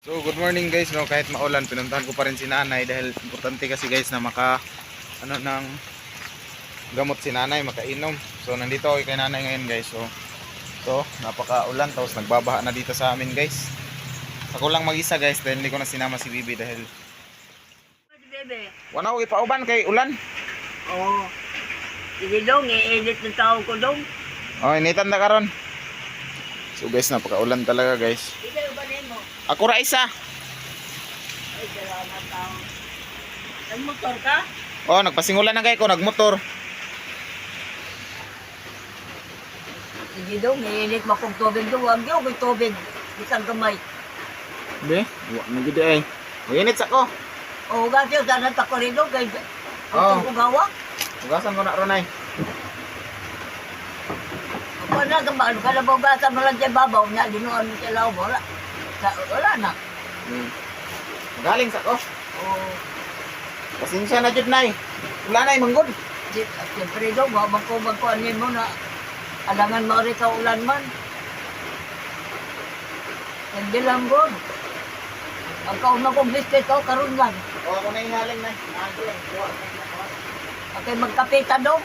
So good morning guys, no, kahit maulan pinuntahan ko pa rin si nanay dahil importante kasi guys na maka ng gamot si nanay, makainom. So nandito ako kay nanay ngayon guys. So napaka-ulan tapos nagbabaha na dito sa amin guys. Ako lang mag-isa guys dahil hindi ko na sinama si Bibi dahil Bebe. wala ko ipauban kay ulan. Oo. Sige dong, i-edit ng tao ko dong. Oh, initan na karon. So guys, napaka-ulan talaga guys. Ikaw ba mo? Ako ra isa. Ay, salamat tao. Nagmotor ka? Oh, nagpasingulan na kay ko, nagmotor. Sige dong, i-edit mo kong tubig dong. Huwag yung may tubig. Isang kamay. Be, wa na gid ay. Init sa ko. Oo, kasi yung sana tako rin dong. Kaya Oo. kung gawa. Ugasan ko na ronay. Ako na, ano ka na bugasan mo lang siya babaw niya. Dinuan mo siya lao. Wala na. Galing sa ko. Oo. Pasensya na jud nay. Wala nay manggod. Siyempre dong, magkuhanin mo na. Alangan mo rin ka ulan man. Hindi lang good. Ang kauna kong biscuit ko, karoon lang. O ako na ihaling nay. Okay, magkapita dong.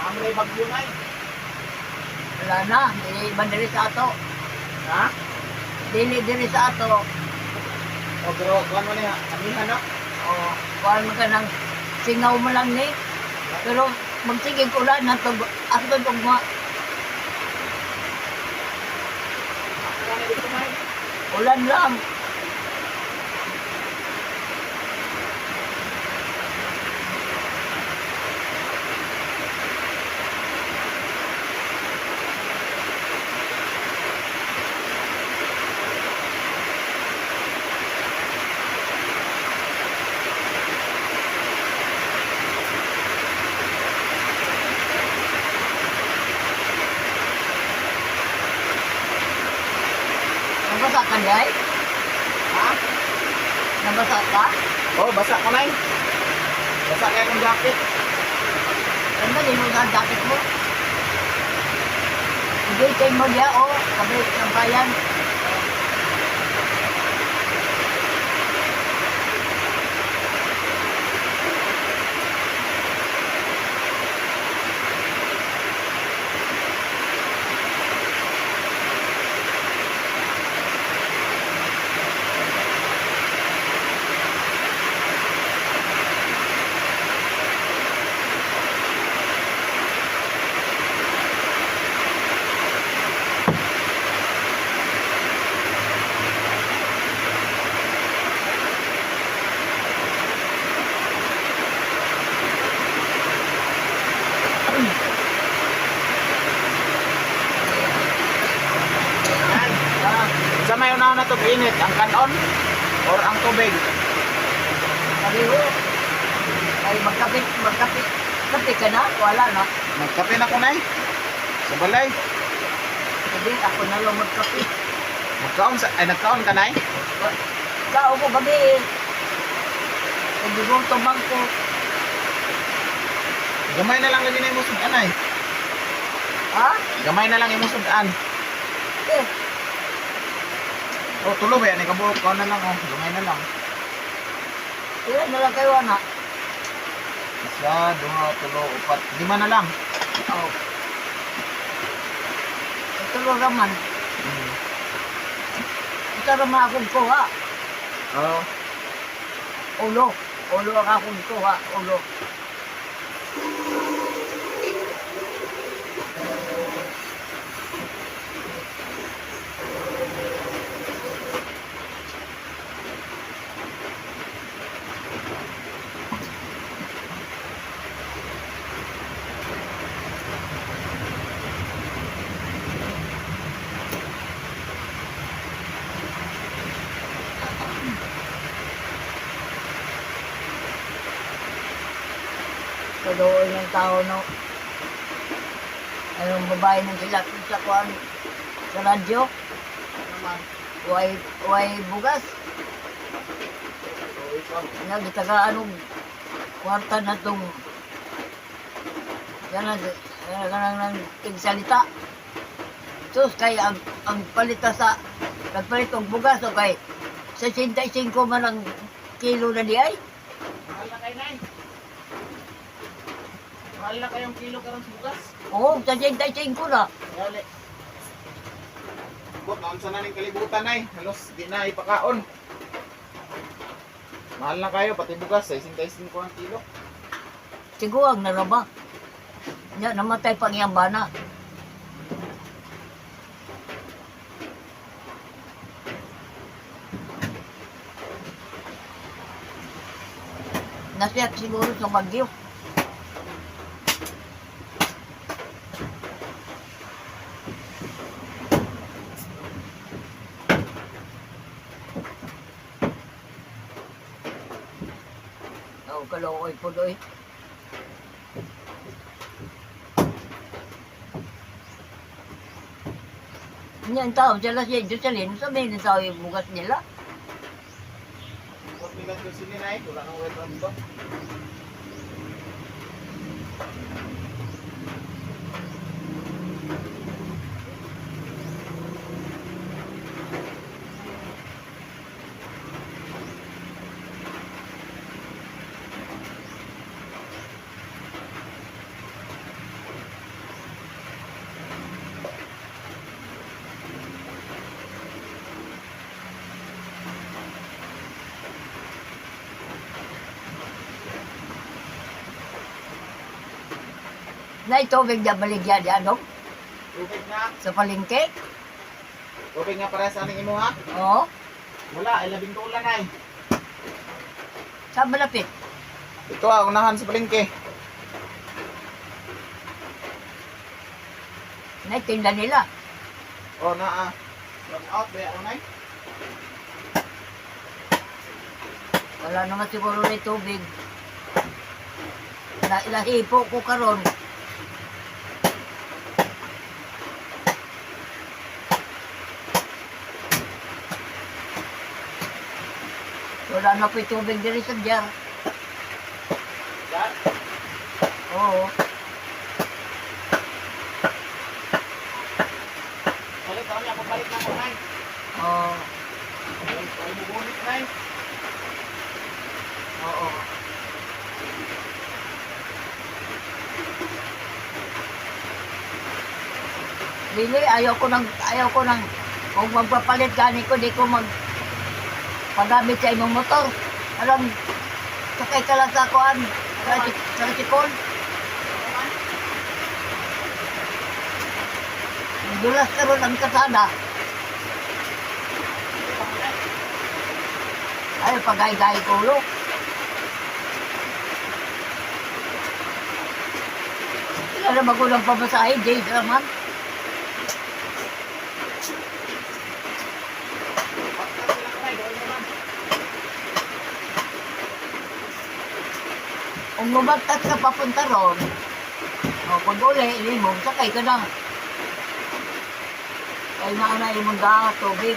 Amre bagyo nay. Wala na, hindi iba diri sa ato. Ha? Dili diri sa ato. O pero kuan mo niya, amihan na. O, kuhaan mo ka ng singaw mo lang ni. Pero magsigig ulan na ito, ato tugma. Ulan lang. Nabasa ka day? Ha? Nabasa ka? Oh, basa ko nay. Basa kaya akong jacket. Ano ba din mo sa jacket mo? Hindi, chain mo niya, o. Sabi ng bayan. Nay, Ah, sa may una na to init, ang kanon or ang tubig. sabi ko, ay magkapit ka na? Wala na. Magkape na ko nay. Sa balay. Hindi, ako na lang magkapit. Nagkaon ka nay? Sao ko gabi eh. Hindi ko tumang ko. Gamay na lang lagi na imong sudan nay. Ha? Gamay na lang imong sudan. Eh, Oh, tulo ba yan? Ikabuok ko na lang oh. Gamay na lang. ilan na lang kayo na? Isa, duha, tulo, upat. 5 na lang. Oo. Ito lang naman. Ito naman akong kuha. Oh. Ulo. Ulo ang akong kuha. Ulo. Kadoon ng tao no. Anong babae nang sila sa kuhan sa radyo? Way bugas. Nagitagaan og kwarta na itong yan ang tigsalita. Sus, kaya ang palita sa nagpalit ng bugas o kay 65 man ang kilo na di ay. Mahal na kayo, Nay. Mahal na kayong kilo karang bugas. Oo, 65 na. Dali. Bot, naon sa naning kalibutan, Nay. Halos di na ipakaon. Mahal na kayo, pati bugas. 65 ang kilo. Siguang naraba. Yan, namatay pang iyang bana. Nasiyat siguro sa Bagyo. Oh, kalokoy po doy. Yan tao, sila siya, Jocelyn, sabihin ng tao yung bugas nila. Bot, bigat ko sila, Nay. Wala nang wet on to. Na tubig na baligyan yan, no? Tubig na. Sa palengke. Tubig nga para sa aning imo, ha? Oo. Wala, ay labing tulan, Nay. Sa malapit. Ito unahan sa palengke. Na tinda nila. O, run out, ba yan, Nay? Wala naman siguro na tubig. Ilahipo ko karon. Wala na po tubig diri sa jar. Yan. Oo. Balik kami, ako balik na mo, Nay. Oo. Ay, bubulit, Nay. Oo. Dili, ayaw ko nang kung magpapalit gani ko, di ko paggamit sa imong motor. Alam, sakay ka lang sa kuan, sa sikol. Dulas ka ron ang kasada. Ay, pagay-gay ko ulo. Wala na magulang pamasahe, days naman. Kung lumagtas ka papunta ron, o pag uli, limong, sakay ka na. Kaya naanay mong da, tubig.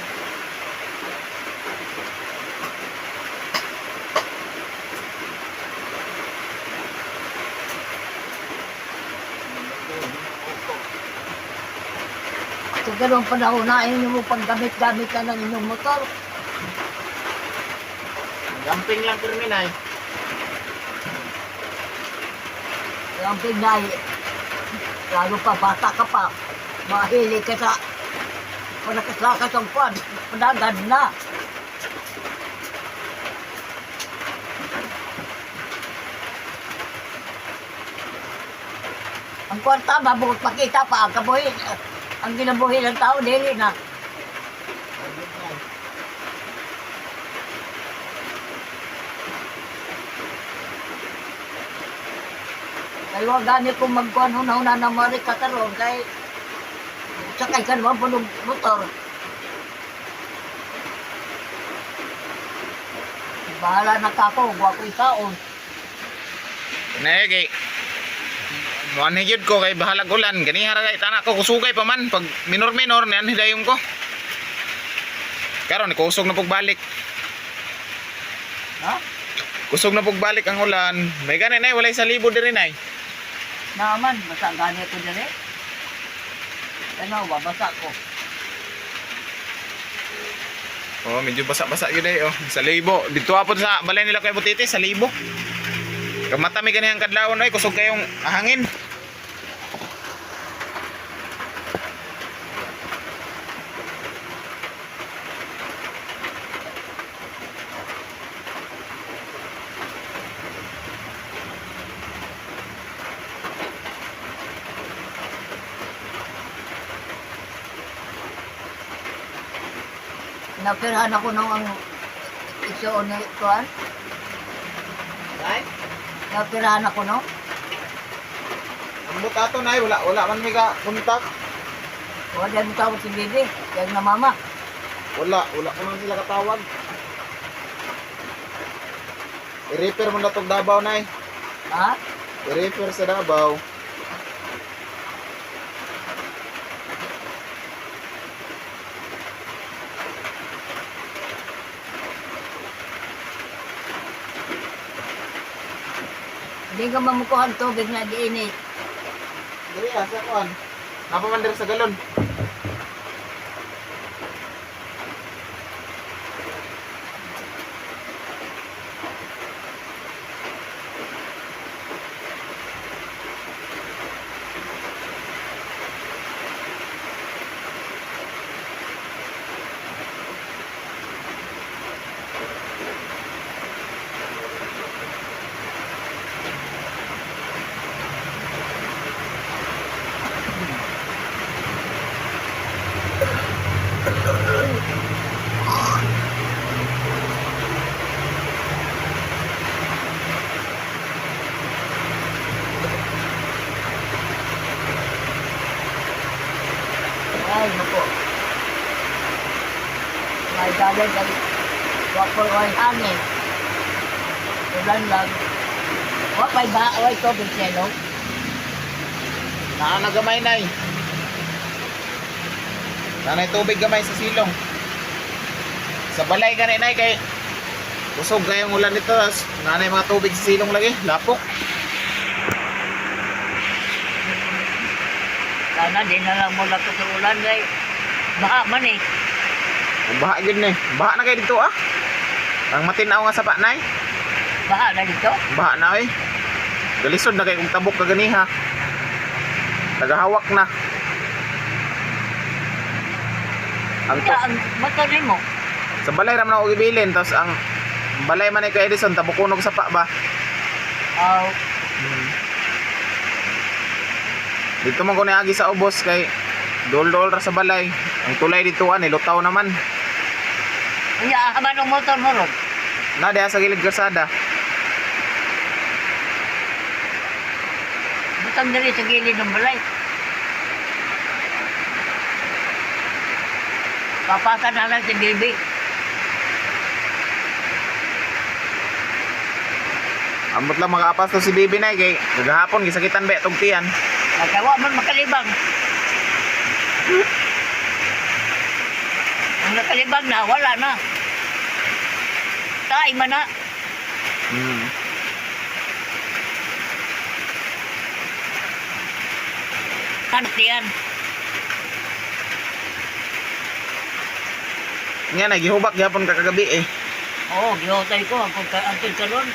Sa ganong panahon na, ayaw mo paggamit-gamit na ng inyong motor. Gamping lang pirmi, Nay. Ang pinay, lalo pa, bata ka pa, mahilig ka sa panakaslakas ang kwan, panagan na. Ang kwarta, mabukot pakita pa, ang kabuhin, ang ginabuhin ng tao, dili na. Kaya wag gani kung magkuhan huna-huna na marik kataron kay sakay ka naman po ng motor. Bahala na ka ako, huwag ko isaon. Nege. Muan higid ko kay bahalag ulan. Gani hara kay tanak ko kusugay pa man pag minor-minor niyan hidayon ko. Karon kusog na pug balik. Ha? kusog na pagbalik ang ulan. May ganin ay walay sa libo diri nay. Naman, basa gani ko dali. Ano, babasa ko. Oh, medyo basa-basa yun ay oh. Sa libo. Dito apon sa balay nila kay Butiti sa libo. Kamatami kaniyang kadlawon ay kusog kayong hangin. Napirahan ako nung ang iso ni Kuan. Nay, Napirahan ako nung. ang butato nay wala man may ka kontak. Wala mo tawag si Bibi. Kaya na mama. Wala ko man sila katawag. I-repair mo na tong Davao nay. Ha? I-repair sa Davao. Hindi ka mamukuhan tubig na diinit. Dili sa kuan. Napamandir sa galon. Ay, naku. May dalag ay wapol ay hangin. Ulan lang. Wapay ba? Ay, tubig siya, no? Nagamay nay. Nanay tubig gamay sa silong. Sa balay gani nay kay kusog kayong ulan dito. Nanay mga tubig sa silong lagi, lapok. Sana di na lang mula ko sa ulan, ay baha man eh. Ang baha gid ni. Baha na kay dito ah. Ang matinaw nga sapa nay. Baha na dito. Baha na oy. Galisod na kay kung tabok ka gani ha. Nagahawak na. Ang Kaya ang matali mo. sa balay ram na og ibilin tapos ang balay man ni kay Edison tabukunog sapa ba. Aw, Dito man ko agi sa ubos kay dol-dol ra sa balay. Ang tulay dito lutaw naman. iya haman ang motor mo ron. Na diha sa gilid kalsada. Butang dali sa gilid ng balay. Papasan na lang si Bibi. Ambot lang makaapas to si Bibi na kay gagahapon gisakitan ba tong tiyan. Nagawa man makalibang. Ang nakalibang na, wala na. Tay man na. Kantiyan. Nga na gihubak gyapon ka kagabi eh. Oo, gihotay ko. Antod ka ron.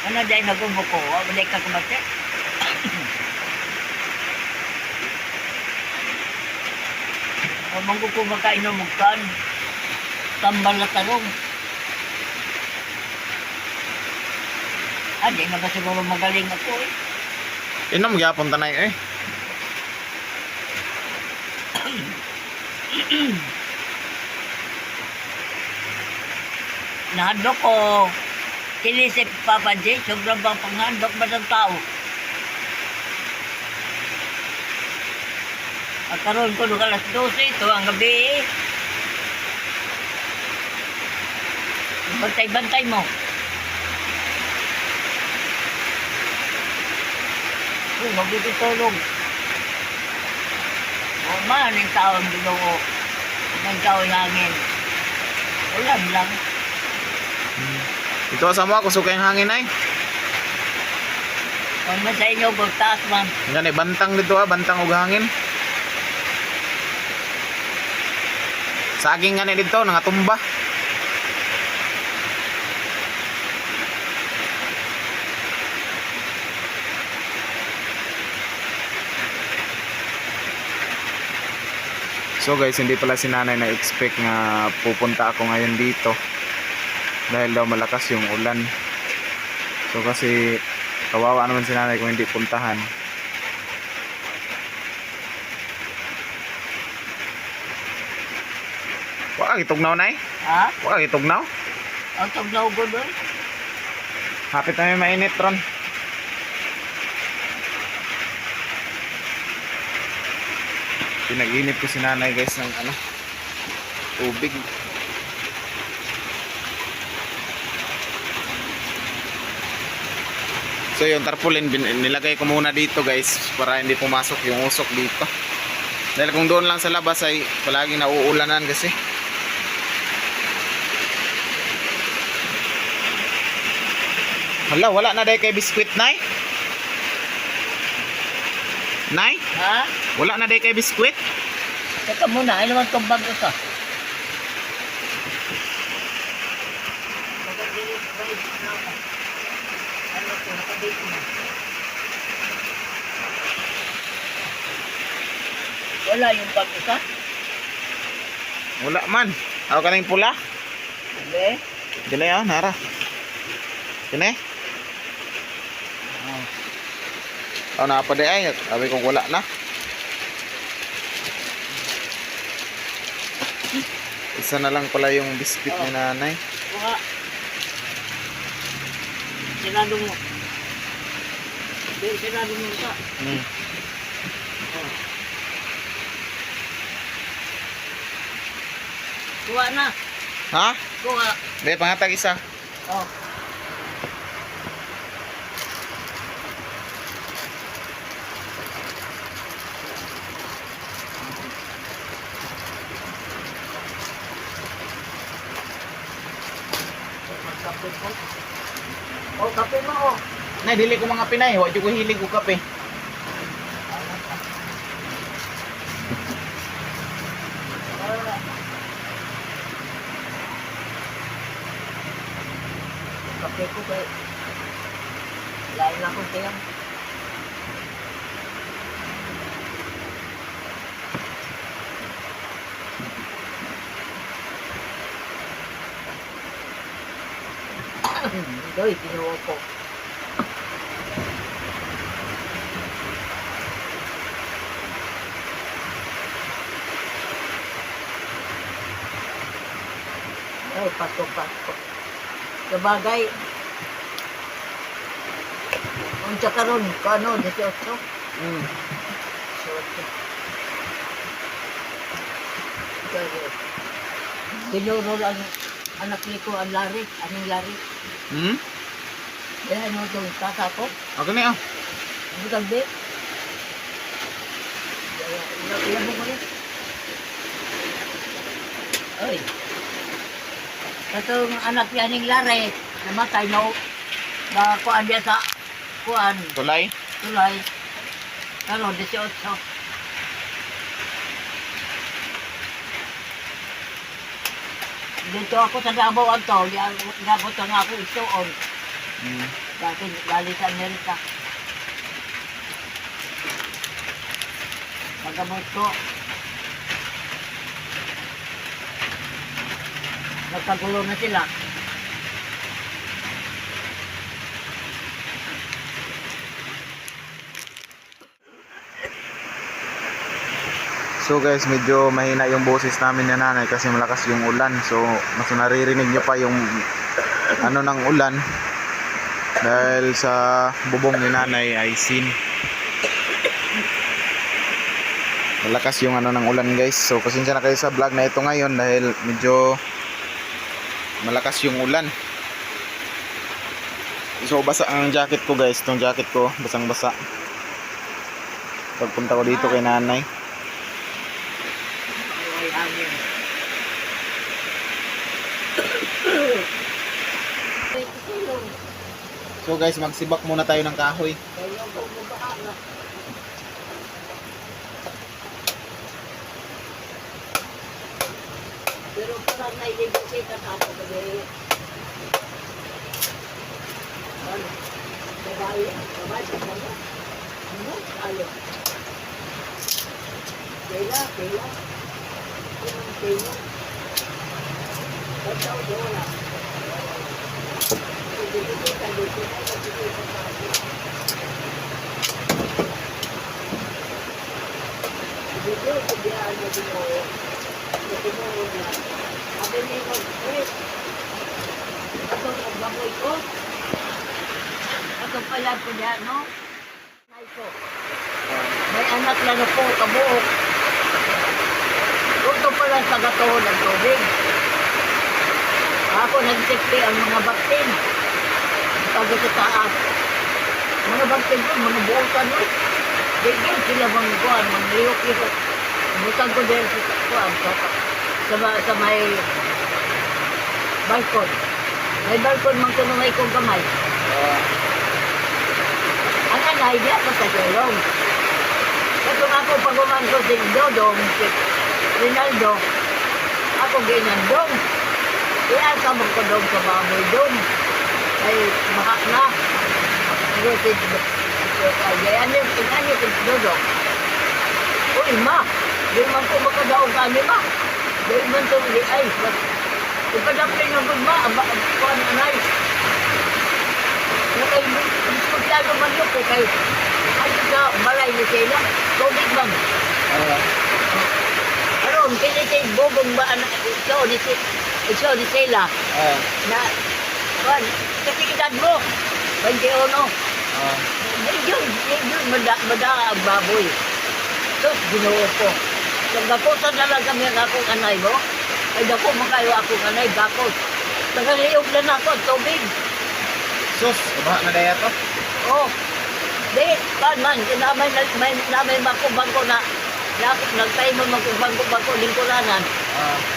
Ano dahil nagumbo ko? Wala ka kumate. Mangko ko makainom mo kan. Tambal na tarong. Di na ba siguro magaling ako eh. Inom gyapon tanay eh. Nahandok ko. Tinisip Papa J, sobrang bang panghandok ba ng tao? At karoon ko nung alas 12, ito ang gabi. Bantay-bantay mo. Magtutulog. O man, yung tao ang binuo. Ang tao yung hangin. Ulan lang. Ito sa mo ako sukay hangin ay. Kung man sa inyo, taas man. Ngani bantang dito bantang ug hangin. Saging ngani dito nangatumba. So guys, hindi pala si nanay na-expect nga pupunta ako ngayon dito dahil daw malakas yung ulan. So kasi kawawa naman si nanay kung hindi puntahan. Wala itugnaw na eh. Ha? Wala itugnaw. Ang tugnaw ko doon. Hapit na may mainit ron. Pinag-init ko si nanay guys ng ano, tubig. So yung tarpaulin nilagay ko muna dito guys para hindi pumasok yung usok dito. Dahil kung doon lang sa labas ay palaging nauulanan kasi. Hala, wala na dahil kay biskwit, Nay? Nay? Ha? Wala na dahil kay biskwit? Teka muna, ay naman itong bago ka. Wala yung bago ka? Wala man. Ako ka na yung pula? Hindi. Dili nara. Kini? Oh, na pa di ay. Sabi ko wala na. Isa na lang pala yung biscuit ni nanay. Buka. Sinado mo. Sinado mo ka. Kuha na. Ha? Kuha. Di, pangatag isa. Oh. Kape ko. Oh, kape mo oh. Nay, dili ko mga Pinay. Wa jud ko hilig og kape. Kape ko kay lain ako kaya. Doy, kinuha ko. Ay, pato. Sabagay. Unsa karon, kano 18? Binuro ang anak ni ko ang lari, anong lari. Kaya ano itong tata ko? Okay na Ang butang di. Ilan mo yan? Ay. Katong anak niya ning lari, namatay na kuan dia sa kuan, Tulay. tulay. Ano, 18. Dito ako sa Davao ato, nabot nga ako isuon. Dati galing sa Amerika. Magamot ko. Nagkagulo na sila. So guys, medyo mahina yung boses namin ni nanay kasi malakas yung ulan. So mas naririnig nyo pa yung ano ng ulan dahil sa bubong ni nanay ay sin. Malakas yung ano ng ulan guys. So pasensya na kayo sa vlog na ito ngayon dahil medyo malakas yung ulan. So basa ang jacket ko guys. Itong jacket ko basang basa pagpunta ko dito kay nanay. Ay, hangin. So guys, magsibak muna tayo ng kahoy. Kaya bumaba na. Pero parang nailibigay ka sa ako kasi ano? Babae? Babae sa mga? Ano? Ayo. Kaya. Anong kaya? Ba't daw wala? Nagbibigay ka dito na nagbibigay ka sa akin. Dito, sabihan mo din mo. Natinuro na. Sabi niya ko, ako nagbaboy ko. Ako pala ko dyan, no? Nay ko. May anak lang ako, kabuok. Ito pala sa gatoon ng tubig. Ako nagsikti ang mga baktin. Pag sa taas. Mga baktin ko, mga buutan no? Bigyan sila mga kuhan, mga liyok ito. Butang ko din sa kuhan, sa may balkon. May balkon mang tunungay kong kamay. Ang anay niya pa sa tulong. Ito ako pag ko si Dodong, si Rinaldo, ako ginandong. Iasa mo ko doon sa baboy doon. Ay, mahak na. Ano si Dodong? Uy, ma, di man ko makadaog kami, ma. Di man to, ay, ipadapin ng good, ma, kuhan anay. Maglago man yun ko kay, ay, sa balay ni Sela, tubig man. Aron, kinitin bubong ba, ikaw ni Sela, na, kuhan, kasi edad mo, 21. Yun, mada ang baboy. So, ginuo ko. So, gaputan na lang kami ang akong anay mo. Ay, dako makayo akong anay, bakos. Nagaliyog na ako, tubig. Sus, ubaha na daya to. Oh, di, man, namay makubangko na, nagtayo mo makubangko lingkuranan.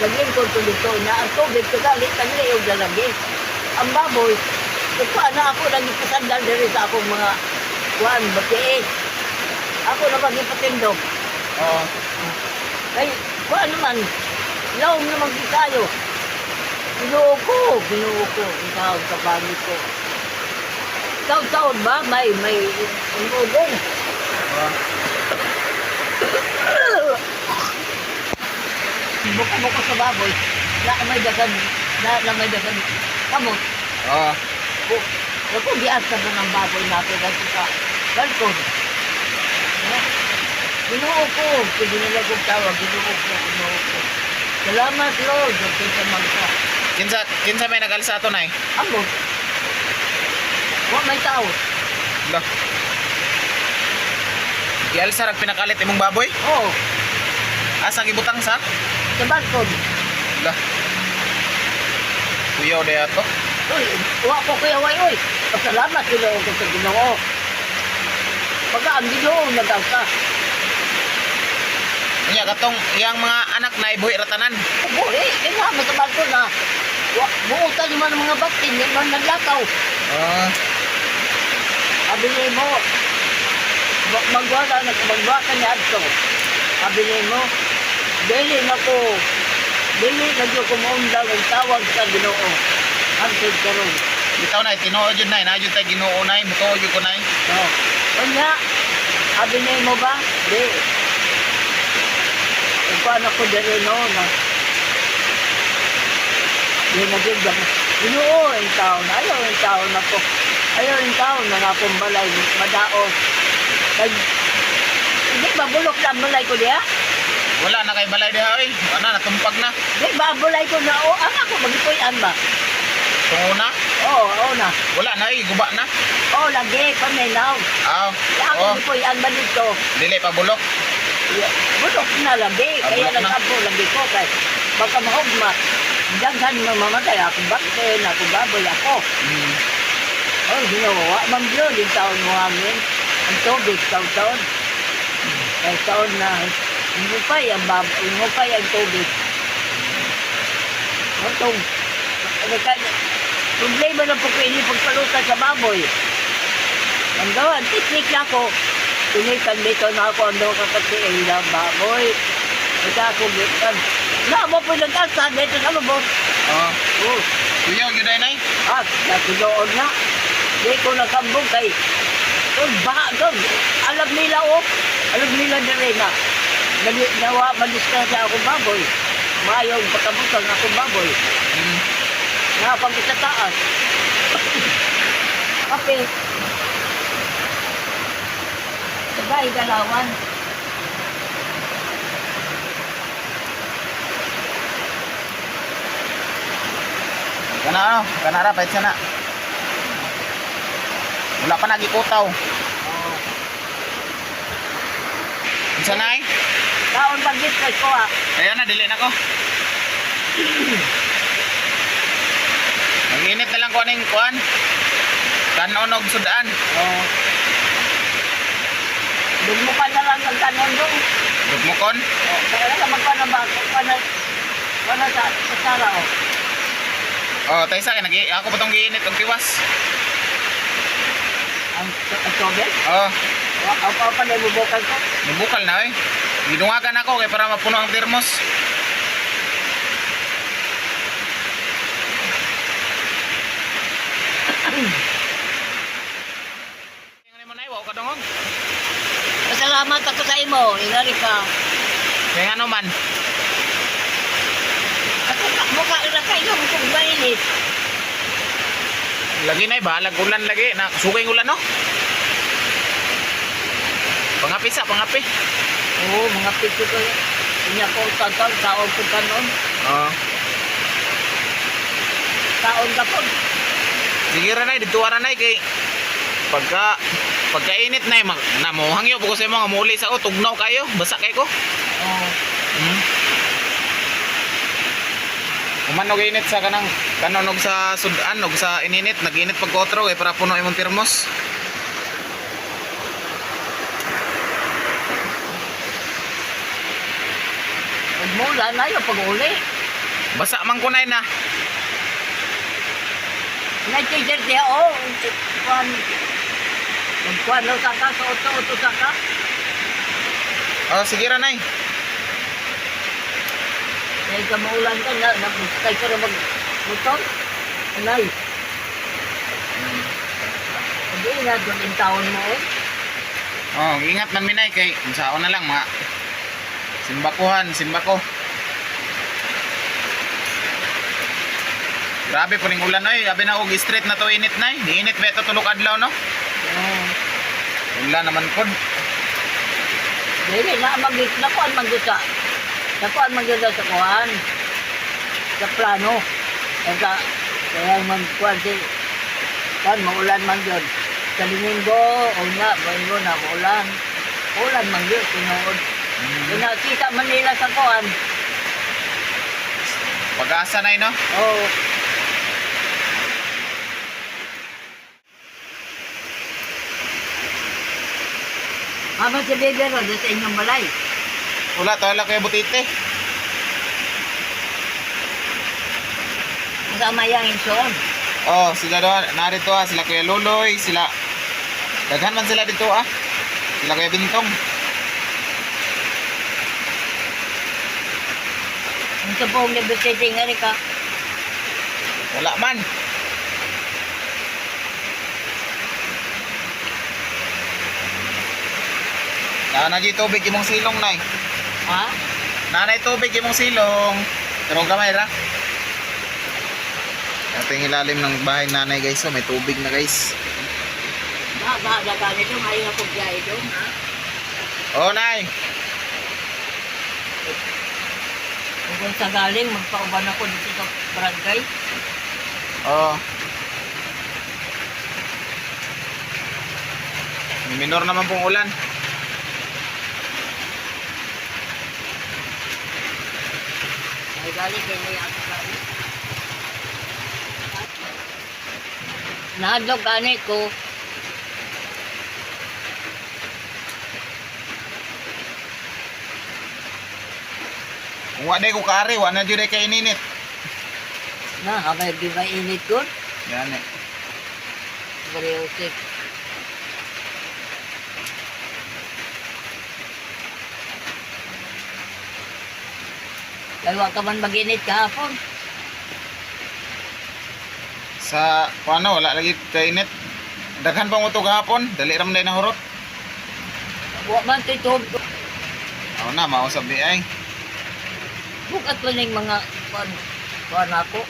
Lagyan ko ito dito, na ang tubig, kagalit, nagaliyog na lagi. Ang baboy, kung na ako nagipasandal diri sa akong mga kuhan, bakiit. Ako na magipatindog. Ay, kuhan naman, laong naman tayo. Ginuo ko, ang tawag sa bangit ko. Taon-taon ba? May umugong. Buko-buko sa baboy, na may dagan kamot. Ako giasa na ng baboy natin dito sa balkon. Ginuo ko, pwede nila kong tawag, ginuo ko. Salamat Lord, dito sa magsa. Kinsa may nagalsa to nay? Amo. Wa may tao. Lah. Gialsa rag pinakalit imong baboy? Oo, Asa gibutang sa? sa balkon. Lah. Kuyaw daya to. Uy, wa ko kuya way, uy. Pasalamat Ginoo ko sa Ginoo. Pagka ang Ginoo nagasa. Nya katong iyang mga anak na ibuhi ratanan. Buhi, kaya mo sa balkon na. Buutan yung mga batin, yung mga naglakaw. Sabi niya mo, magwaka niya ito. Sabi niya mo, dili na ko maundaw ang tawag sa Ginoo. Hangtod ka ron. Bitaw nay tinuod jud nay, na jud tay Ginoo nay, mutuo jud ko nay. No. Kanya, sabi niya mo ba? Di. Kung paano ko dali no, di naging Ginoo ang taon. Ayaw ang taon ako. Ayaw ang taon na nga akong balay, madaos. Hindi ba bulok na ang balay ko diya? Wala na kay balay diha oy. Ana natumpag na. Di ba bulay ko na o ang ako magipuyan ba? Tungo na. Oo na. Wala na ay guba na. Oo, lagi, paminaw. Kaya ako magipuyan ba dito? Dili pa bulok. Bulok na lagi, kaya bulok na. nagkapo lagi ko kay baka mahugma. Daghan mamatay ako, bakit ako baboy ako. Oh, ginawa, mambyo din taon mo amin. Ang tubig, taon-taon. Kaya taon na, hupay ang tubig. Matong, Problema na po ko ini pagpalutan sa baboy. Ang gawan, teknik na ako. Tunikan dito na ako ang daw kakatiil na baboy. Ito ako gitan. Na mo po nag-asa dito sa lubos. Oh. Oh. Kuya, yun ay nay. Nasudoon na. Di ko nakambog kay. Doon, baka doon. Alam nila oh. Alam nila na rin na. Nawa, madistansya akong baboy. Mayong pagkabutang akong baboy. Nakapag sa taas. Kape. Sabay galawan. Kana ano? Kana ra pahit sana. Wala pa nagikutaw. Unsa nay? Taon pag-git ko ah. Ayan na, dili na ko. Mag-init na lang ko aning kuan. Kanon og sudaan. Oh. Dugmukan na lang ang kanon doon. Dugmukon. Oh, kaya lang magkano ba? Kano sa sara oh. Oh, tayo sa akin, ako pa tong giinit og tiwas. Ang tubig? Oh, Ako pa na ibubukan ko. nabukal na eh. Gidungagan ako kay para mapuno ang termos. Tingnan mo na iwa ka dongog. Pasalamat ako sa imo, ingari ka. Kaya ano man. Ako mukha ira kayo kung mainit. Lagi na bahalag ulan lagi. Na sugay ulan no. Pangapi sa pangapi. Oo, mga pito ko. Inya ko taon, taon ko kanon. Oh. Taon ka po. Sige ra nay dito ara nay kay pagkainit nay namuhang yo buko sa mga muli sa tugnaw kayo basa kay ko. Oo. Kumanog init sa kanang kanon og sa sudan og sa ininit naginit pag kotro kay para puno imong termos. Mula na yung pag-uli. Basa man kunay na. Nag-teacher siya, oh. Magkuhan daw sa ka, sa oto sa ka. Oh sige ra nay. Dahil ka maulan ka, nabustay ka na mag-motor. Anay. Hindi na doon yung taon mo, eh. Oh, ingat man minay kay unsaon na lang mga simbako. Grabe po ning ulan oy, abi na og straight na to init nay. Diinit ba ito tulok adlaw no? Oo. Ulan naman pod. Dili na nakuan magdusa. Nakuan magdusa sa kuan. Sa plano. Kaya magkuan si kuan maulan man yun. Sa linggo o nga, bayo na maulan. Ulan man yun, tinuod. Nakita man nila sa kuan. Pag-asa nay no? Oo. Habang si Bebe Ron, sa inyong balay. Wala tawala kay butite. Kasama yang inson. Oh, sila doon, narito sila Kuya Luloy, sila daghan man sila dito Sila Kuya Bintong. Ang sabong na bisete nga rin ka. Wala man. Nanay tubig imong silong nay. Ha? Nanay tubig imong silong. Pero gamay ra. Ito yung ilalim ng bahay nanay guys. So may tubig na guys. Ba, ganito, ayaw na pagbiyahe doon, ha? Oh nay. Kung sa galing, magpauban ako dito sa barangay. Oh. Minor naman pong ulan. Ay galing, kayo may ako galing. Nahadlok ganit ko. Kung wala ko kari, wala na dyan kay ininit. Na, habang di ba init ko? Yan eh. Bariusik. Kaya ka man mag-init kahapon. Sa paano wala lagi kainit. Daghan pa mo to gahapon, dali ra man day nahurot. Wa man titog. Ako na mausap di ay. Bukat pa ning mga kuan ako.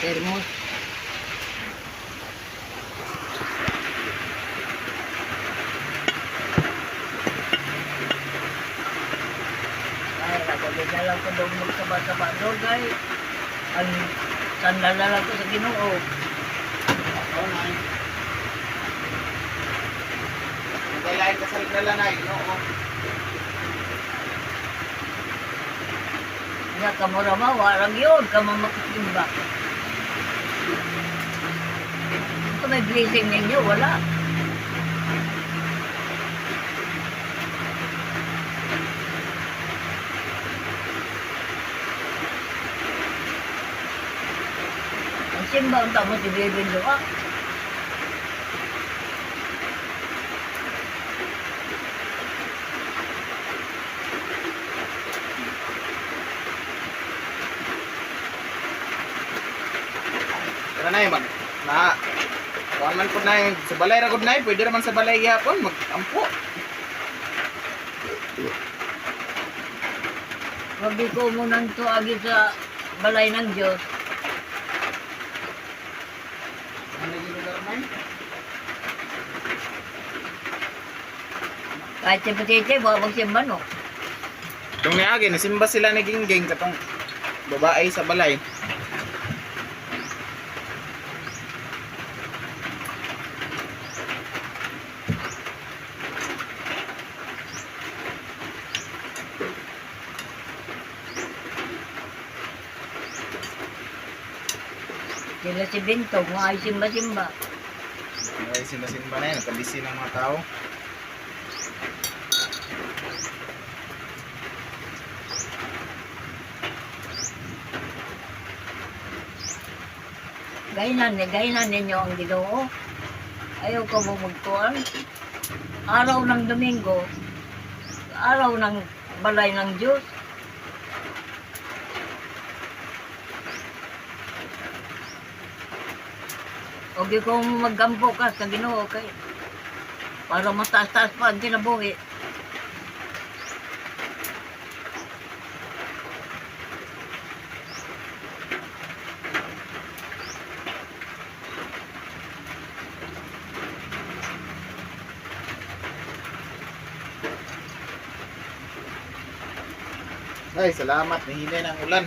Termos. Ay, nagabi na lang ko daw magsaba-saba doon, guys. Ang sandal na lang ko sa Ginoo. Oo na. Nagalain ka sa nila na oo. Nga kamura warang yun, kamamaksimba. Ito may blessing ninyo, wala. Ang simba ang tamo si Bebe Loa. Tara na mag na kuan man pud na sa balay ra gud na pwede naman sa balay gyapon mag-ampo. Sabi ko munang tuagi sa balay ng Diyos. Ano yung lugar na yun? Kahit si Patite, wabag si Mano. Itong niagi, nasimba sila ni Gingging katong babae sa balay. Sila si Bintog, mga ay simba-simba. Ay, sila-simba na yun, nakabisi ng mga tao. Gainan ninyo ang Ginoo. Ayaw ko mo magkuhan. Araw ng Domingo, araw ng balay ng Diyos. Huwag ko maggampo ka sa Ginoo kay para mataas-taas pa ang kinabuhi. Ay, salamat, nahinay ng ulan.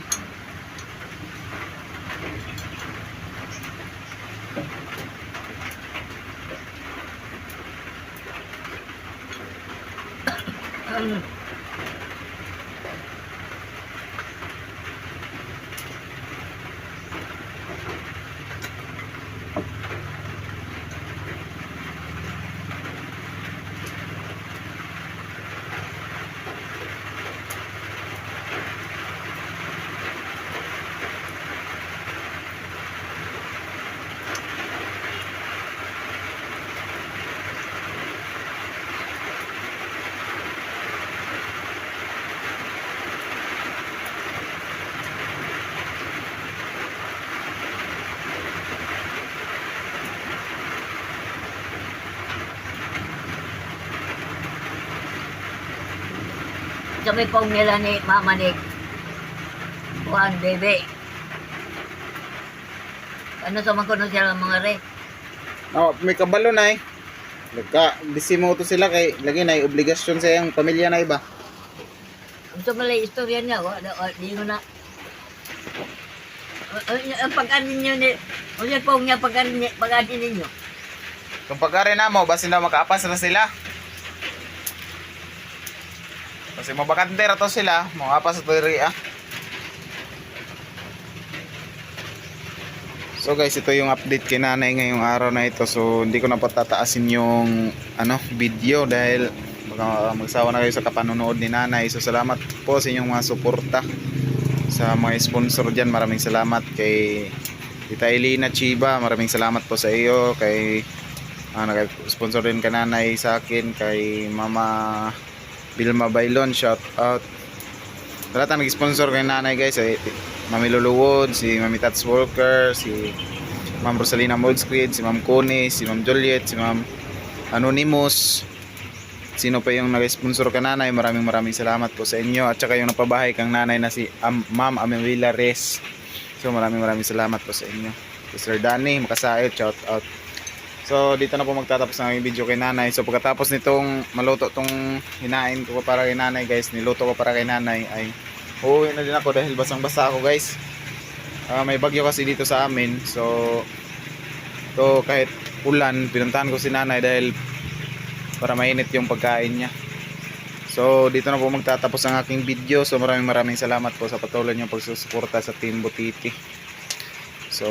Sabi pong nila ni Mama ni Juan Bebe. Ano sa mga kuno sila mga re? Oh, may kabalo na eh. Nagka-disimo to sila kay lagi na obligasyon sa iyang pamilya na iba. Ang tumalay istorya niya, di mo na. Ang pag-anin niyo ni, o siya pong niya pag-anin ninyo. Kung pagkari na mo, basin daw makaapas na sila. Kasi mabakante ra to sila, makaapas sa tuiri ah. So guys, ito yung update kay nanay ngayong araw na ito. So hindi ko na patataasin yung video dahil magsawa na kayo sa kapanonood ni nanay. So salamat po sa inyong mga suporta, sa mga sponsor dyan. Maraming salamat kay Tita Elina Chiba, maraming salamat po sa iyo. Kay nag-sponsor din ka nanay sa akin. Kay Mama Vilma Bailon, shout out. Lahat ang nag-sponsor kay nanay guys, Mami Luluwod, si Mami Tats Walker, si Ma'am Rosalina Moldsquid, si Ma'am Connie, si Ma'am Juliet, si Ma'am Anonymous, sino pa yung nag-sponsor ka nanay, maraming salamat po sa inyo. At saka yung napabahay kang nanay na si Ma'am Amelia Res, so maraming salamat po sa inyo. Si Sir Danny Makasayot, shout out. So dito na po magtatapos ng aming video kay nanay. So pagkatapos nitong maluto tong hinain ko para kay nanay guys, niluto ko para kay nanay, ay uuwi na din ako dahil basang basa ako guys. May bagyo kasi dito sa amin, so kahit ulan, pinuntahan ko si nanay dahil para mainit yung pagkain niya. So dito na po magtatapos ang aking video. So maraming salamat po sa patuloy niyong pagsusuporta sa Team Butiti. So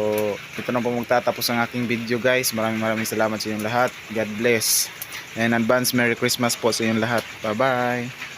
dito na po magtatapos ang aking video guys. Maraming salamat sa inyong lahat. God bless and advance Merry Christmas po sa inyong lahat. Bye bye.